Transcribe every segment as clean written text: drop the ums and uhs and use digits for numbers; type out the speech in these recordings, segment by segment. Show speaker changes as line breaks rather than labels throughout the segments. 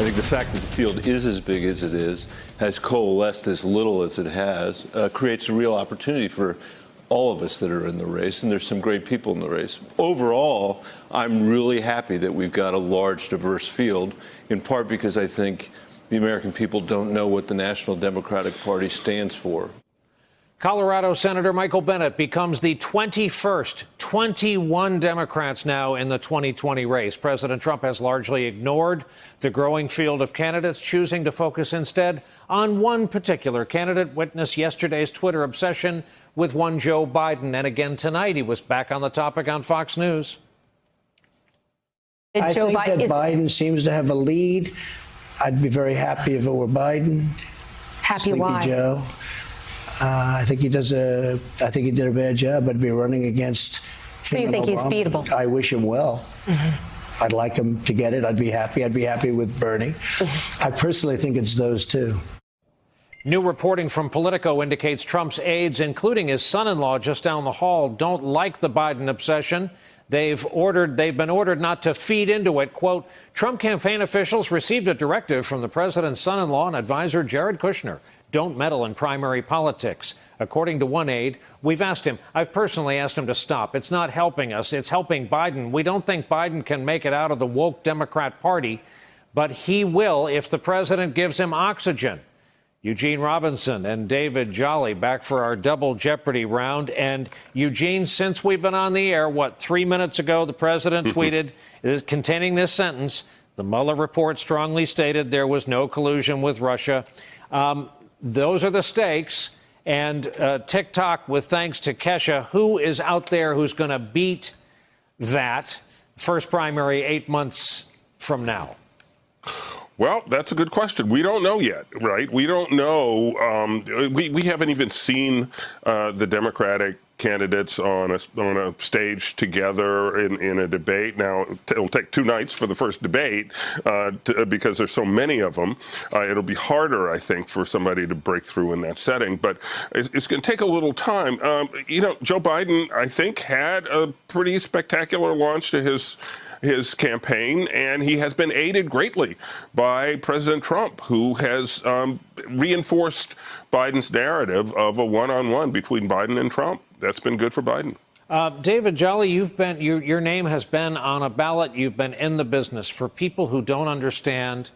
think the fact that the field is as big as it is, has coalesced as little as it has, creates a real opportunity for all of us that are in the race, and there's some great people in the race. Overall, I'm really happy that we've got a large, diverse field, in part because I think the American people don't know what the National Democratic Party stands for.
Colorado Senator Michael Bennet becomes the 21st, 21 Democrats now in the 2020 race. President Trump has largely ignored the growing field of candidates, choosing to focus instead on one particular candidate. Witness yesterday's Twitter obsession with one Joe Biden. And again tonight, he was back on the topic on Fox News.
I think that Biden seems to have a lead. I'd be very happy if it were Biden.
Happy
Sleepy
why?
Joe. I think he did a bad job. I'd be running against
So
him
you think
and
he's
Obama.
beatable?
I wish him well. I'd like him to get it. I'd be happy. I'd be happy with Bernie. I personally think it's those two.
New reporting from Politico indicates Trump's aides, including his son-in-law just down the hall, don't like the Biden obsession. They've been ordered not to feed into it. Quote, Trump campaign officials received a directive from the president's son-in-law and advisor Jared Kushner. Don't meddle in primary politics. According to one aide, I've personally asked him to stop. It's not helping us. It's helping Biden. We don't think Biden can make it out of the woke Democrat Party, but he will if the president gives him oxygen. Eugene Robinson and David Jolly back for our double jeopardy round. And Eugene, since we've been on the air, 3 minutes ago, the president tweeted containing this sentence, the Mueller report strongly stated there was no collusion with Russia. Those are the stakes. And TikTok, with thanks to Kesha, who is out there who's going to beat that first primary 8 months from now?
Well, that's a good question. We don't know yet, right? We don't know. We haven't even seen the Democratic candidates on a stage together in a debate. Now, it'll take 2 nights for the first debate because there's so many of them. It'll be harder, I think, for somebody to break through in that setting. But it's going to take a little time. Joe Biden, I think, had a pretty spectacular launch to his campaign, and he has been aided greatly by President Trump, who has reinforced Biden's narrative of a one-on-one between Biden and Trump. That's been good for Biden.
David Jolly, your name has been on a ballot. You've been in the business. For people who don't understand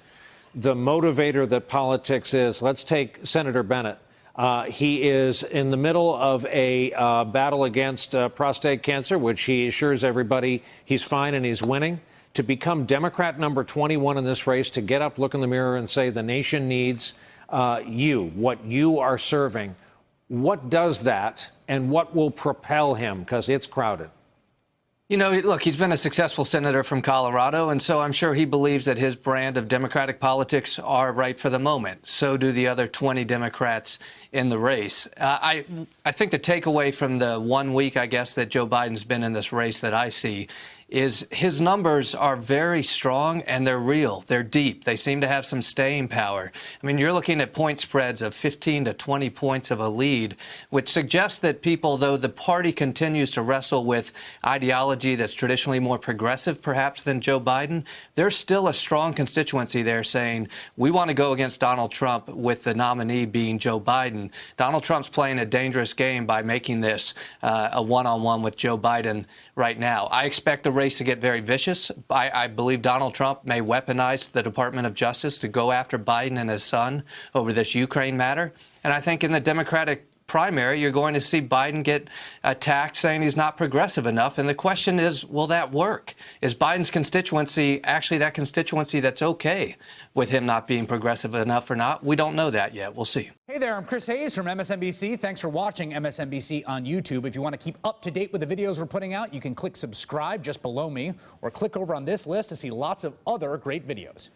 the motivator that politics is, let's take Senator Bennet. He is in the middle of a battle against prostate cancer, which he assures everybody he's fine and he's winning. To become Democrat number 21 in this race, to get up, look in the mirror and say the nation needs what you are serving. What does that and what will propel him? Because it's crowded.
Look, he's been a successful senator from Colorado, and so I'm sure he believes that his brand of Democratic politics are right for the moment. So do the other 20 Democrats in the race. I think the takeaway from the 1 week, I guess, that Joe Biden's been in this race that I see is his numbers are very strong and they're real. They're deep. They seem to have some staying power. I mean, you're looking at point spreads of 15 to 20 points of a lead, which suggests that people, though the party continues to wrestle with ideology that's traditionally more progressive, perhaps, than Joe Biden, there's still a strong constituency there saying, we want to go against Donald Trump with the nominee being Joe Biden. Donald Trump's playing a dangerous game by making this a one-on-one with Joe Biden right now. I expect the race to get very vicious. I believe Donald Trump may weaponize the Department of Justice to go after Biden and his son over this Ukraine matter. And I think in the Democratic primary, you're going to see Biden get attacked saying he's not progressive enough. And the question is, will that work? Is Biden's constituency actually that constituency that's okay with him not being progressive enough or not? We don't know that yet. We'll see.
Hey there, I'm Chris Hayes from MSNBC. Thanks for watching MSNBC on YouTube. If you want to keep up to date with the videos we're putting out, you can click subscribe just below me or click over on this list to see lots of other great videos.